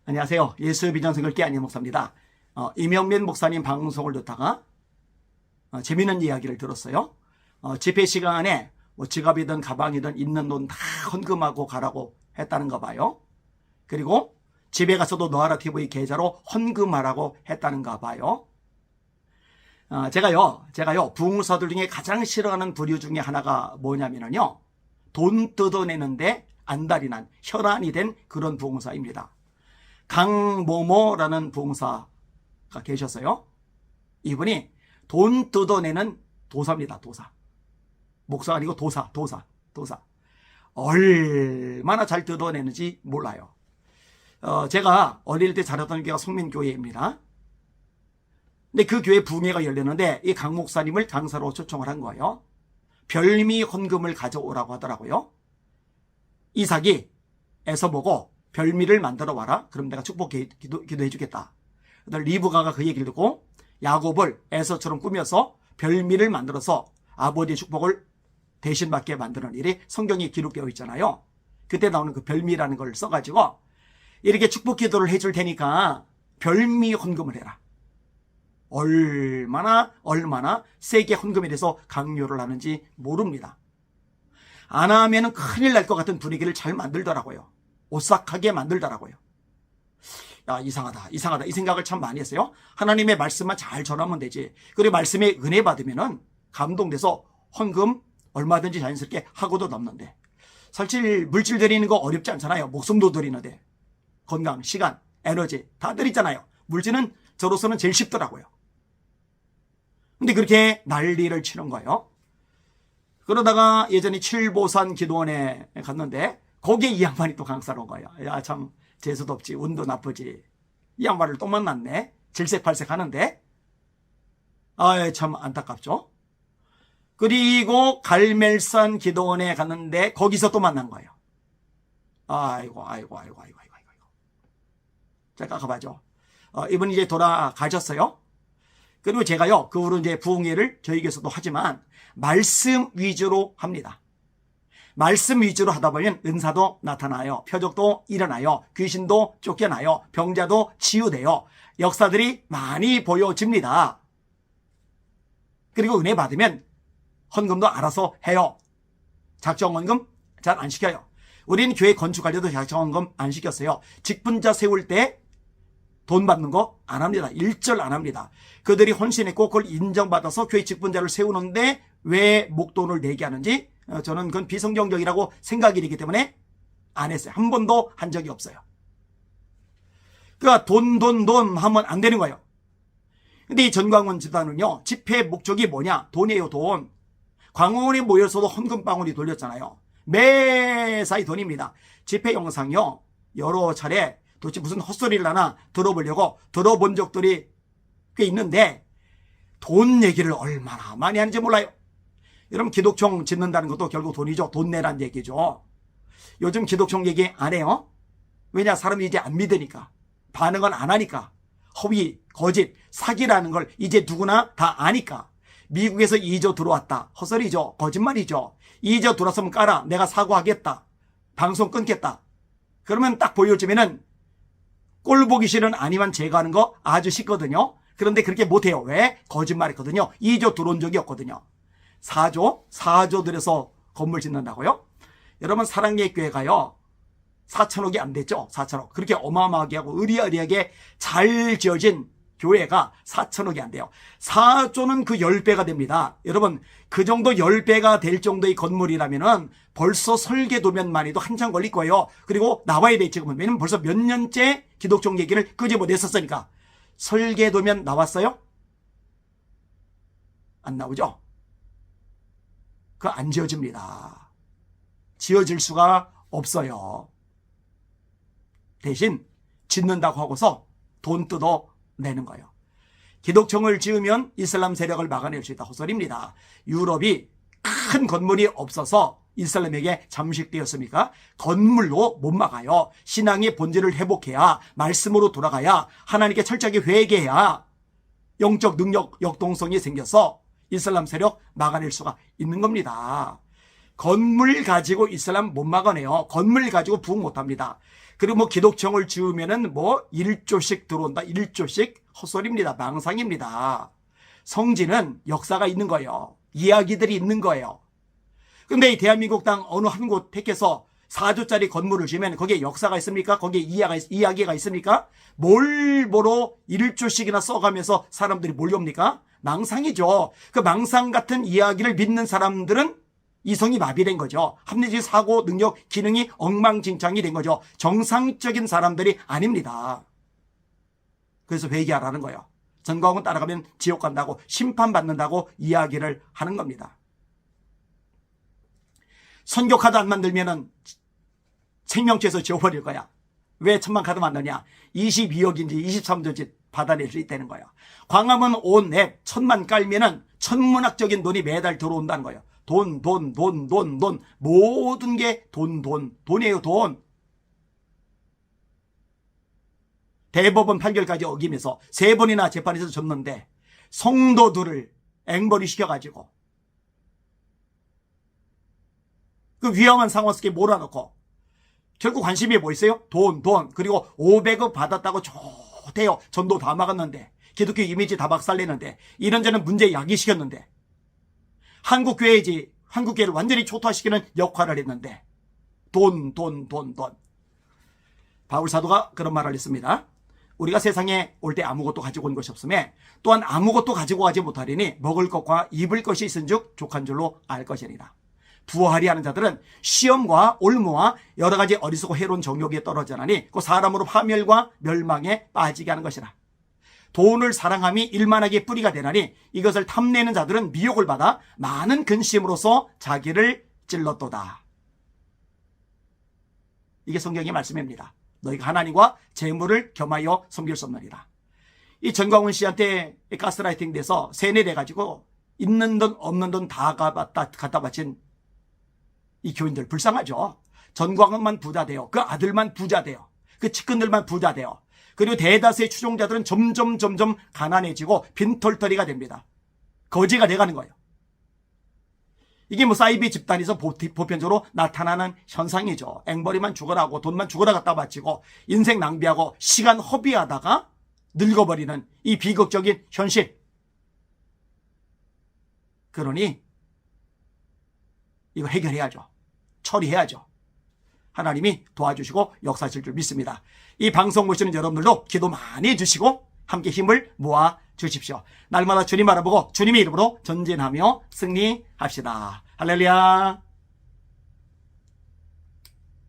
안녕하세요. 예수 비전 생글계 안희 목사입니다. 이명민 목사님 방송을 듣다가 재미있는 이야기를 들었어요. 집회 시간에 뭐 지갑이든 가방이든 있는 돈 다 헌금하고 가라고 했다는가 봐요. 그리고 집에 가서도 너하라 TV 계좌로 헌금하라고 했다는가 봐요. 제가요 부흥사들 중에 가장 싫어하는 부류 중에 하나가 뭐냐면요, 돈 뜯어내는데 안달이 난 혈안이 된 그런 부흥사입니다. 강모모라는 부흥사가 계셨어요. 이분이 돈 뜯어내는 도사입니다. 도사. 목사가 아니고 도사. 얼마나 잘 뜯어내는지 몰라요. 제가 어릴 때 자랐던 교회가 성민교회입니다. 근데 그 교회 부흥회가 열렸는데 이 강 목사님을 강사로 초청을 한 거예요. 별미 헌금을 가져오라고 하더라고요. 이삭이에서 보고 별미를 만들어 와라. 그럼 내가 축복 기도해 주겠다. 리브가가 그 얘기를 듣고 야곱을 에서처럼 꾸며서 별미를 만들어서 아버지의 축복을 대신 받게 만드는 일이 성경에 기록되어 있잖아요. 그때 나오는 그 별미라는 걸 써가지고 이렇게 축복 기도를 해줄 테니까 별미 헌금을 해라. 얼마나 세게 헌금에 대해서 강요를 하는지 모릅니다. 안 하면 큰일 날 것 같은 분위기를 잘 만들더라고요. 오싹하게 만들더라고요. 야, 이상하다 이 생각을 참 많이 했어요. 하나님의 말씀만 잘 전하면 되지. 그리고 말씀에 은혜 받으면은 감동돼서 헌금 얼마든지 자연스럽게 하고도 남는데, 사실 물질 드리는 거 어렵지 않잖아요. 목숨도 드리는데 건강, 시간, 에너지 다 드리잖아요. 물질은 저로서는 제일 쉽더라고요. 근데 그렇게 난리를 치는 거예요. 그러다가 예전에 칠보산 기도원에 갔는데 거기에 이 양반이 또 강사로 온 거예요. 야, 참 재수도 없지, 운도 나쁘지. 이 양반을 또 만났네. 질색팔색 하는데 참 안타깝죠. 그리고 갈멜산 기도원에 갔는데 거기서 또 만난 거예요. 아이고. 자, 가봐죠. 이분이 이제 돌아가셨어요. 그리고 제가요, 그 후로 이제 부흥회를 저희 교회에서도 하지만 말씀 위주로 합니다. 말씀 위주로 하다 보면 은사도 나타나요. 표적도 일어나요. 귀신도 쫓겨나요. 병자도 치유돼요. 역사들이 많이 보여집니다. 그리고 은혜 받으면 헌금도 알아서 해요. 작정헌금 잘 안 시켜요. 우리는 교회 건축할 때도 작정헌금 안 시켰어요. 직분자 세울 때 돈 받는 거 안 합니다. 일절 안 합니다. 그들이 헌신했고 그걸 인정받아서 교회 직분자를 세우는데 왜 목돈을 내게 하는지 저는 그건 비성경적이라고 생각이 되기 때문에 안 했어요. 한 번도 한 적이 없어요. 그러니까 돈 하면 안 되는 거예요. 근데 이 전광훈 집단은요, 집회 목적이 뭐냐? 돈이에요, 돈. 광화문에 모여서도 헌금방울이 돌렸잖아요. 매사에 돈입니다. 집회 영상요, 여러 차례 도대체 무슨 헛소리를 하나 들어보려고 들어본 적들이 꽤 있는데 돈 얘기를 얼마나 많이 하는지 몰라요. 여러분, 기독총 짓는다는 것도 결국 돈이죠. 돈 내란 얘기죠. 요즘 기독총 얘기 안 해요. 왜냐? 사람이 이제 안 믿으니까. 반응은 안 하니까. 허위, 거짓, 사기라는 걸 이제 누구나 다 아니까. 미국에서 2조 들어왔다. 헛소리죠. 거짓말이죠. 2조 들어왔으면 까라. 내가 사과하겠다. 방송 끊겠다. 그러면 딱 보여주면은 꼴 보기 싫은 아니만 제거하는 거 아주 쉽거든요. 그런데 그렇게 못해요. 왜? 거짓말했거든요. 2조 들어온 적이 없거든요. 4조 들여서 건물 짓는다고요? 여러분, 사랑의 교회가요, 4천억이 안 됐죠. 4천억. 그렇게 어마어마하게 하고 의리의리하게 잘 지어진 교회가 4천억이 안 돼요. 4조는 그 10배가 됩니다. 여러분, 그 정도 10배가 될 정도의 건물이라면은 벌써 설계도면만 해도 한참 걸릴 거예요. 그리고 나와야 돼, 지금은. 왜냐면 벌써 몇 년째 기독종 얘기를 끄집어냈었으니까. 설계도면 나왔어요? 안 나오죠? 그거 안 지어집니다. 지어질 수가 없어요. 대신 짓는다고 하고서 돈 뜯어내는 거예요. 기독총을 지으면 이슬람 세력을 막아낼 수 있다. 헛소리입니다. 유럽이 큰 건물이 없어서 이슬람에게 잠식되었습니까? 건물로 못 막아요. 신앙의 본질을 회복해야, 말씀으로 돌아가야, 하나님께 철저하게 회개해야 영적 능력, 역동성이 생겨서 이슬람 세력 막아낼 수가 있는 겁니다. 건물 가지고 이슬람 못 막아내요. 건물 가지고 부흥 못합니다. 그리고 뭐 기독청을 지으면은 뭐 1조씩 들어온다. 1조씩 헛소리입니다. 망상입니다. 성지는 역사가 있는 거예요. 이야기들이 있는 거예요. 근데 이 대한민국 땅 어느 한 곳 택해서 4조짜리 건물을 지으면 거기에 역사가 있습니까? 거기에 이야기가 있습니까? 뭘 보러 1조씩이나 써가면서 사람들이 몰려옵니까? 망상이죠. 그 망상 같은 이야기를 믿는 사람들은 이성이 마비된 거죠. 합리적 사고 능력 기능이 엉망진창이 된 거죠. 정상적인 사람들이 아닙니다. 그래서 회개하라는 거예요. 전광훈 따라가면 지옥 간다고 심판받는다고 이야기를 하는 겁니다. 선교 카드 안 만들면은 생명체에서 지워버릴 거야. 왜 1000만 카드 만드냐? 22억인지 23조인지 받아낼 수 있다는 거예요. 광화문 온 앱 1000만 깔면은 천문학적인 돈이 매달 들어온다는 거예요. 돈. 모든 게 돈이에요, 돈. 대법원 판결까지 어기면서 3번이나 재판에서 졌는데 성도들을 앵벌이 시켜가지고 그 위험한 상황 속에 몰아넣고 결국 관심이 뭐 있어요? 돈. 그리고 500억 받았다고 좋대요. 전도 다 막았는데 기독교 이미지 다 박살내는데 이런저런 문제 야기시켰는데 한국교회를 완전히 초토화시키는 역할을 했는데 돈. 바울사도가 그런 말을 했습니다. 우리가 세상에 올 때 아무것도 가지고 온 것이 없으며 또한 아무것도 가지고 가지 못하리니 먹을 것과 입을 것이 있은즉 족한 줄로 알 것이니라. 부하리 하는 자들은 시험과 올무와 여러 가지 어리석고 해로운 정욕에 떨어져나니 그 사람으로 파멸과 멸망에 빠지게 하는 것이라. 돈을 사랑함이 일만하게 뿌리가 되나니 이것을 탐내는 자들은 미혹을 받아 많은 근심으로써 자기를 찔렀도다. 이게 성경의 말씀입니다. 너희가 하나님과 재물을 겸하여 섬길 수 없느니라. 이 전광훈 씨한테 가스라이팅 돼서 세뇌돼가지고 있는 돈 없는 돈 다 갖다 바친 이 교인들 불쌍하죠. 전광훈만 부자 돼요. 그 아들만 부자 돼요. 그 측근들만 부자 돼요. 그리고 대다수의 추종자들은 점점 가난해지고 빈털터리가 됩니다. 거지가 돼가는 거예요. 이게 뭐 사이비 집단에서 보편적으로 나타나는 현상이죠. 앵벌이만 죽어라고 돈만 죽어라 갖다 바치고 인생 낭비하고 시간 허비하다가 늙어버리는 이 비극적인 현실. 그러니 이거 해결해야죠. 처리해야죠. 하나님이 도와주시고 역사하실 줄 믿습니다. 이 방송 보시는 여러분들도 기도 많이 해주시고 함께 힘을 모아 주십시오. 날마다 주님 알아보고 주님의 이름으로 전진하며 승리합시다. 할렐루야.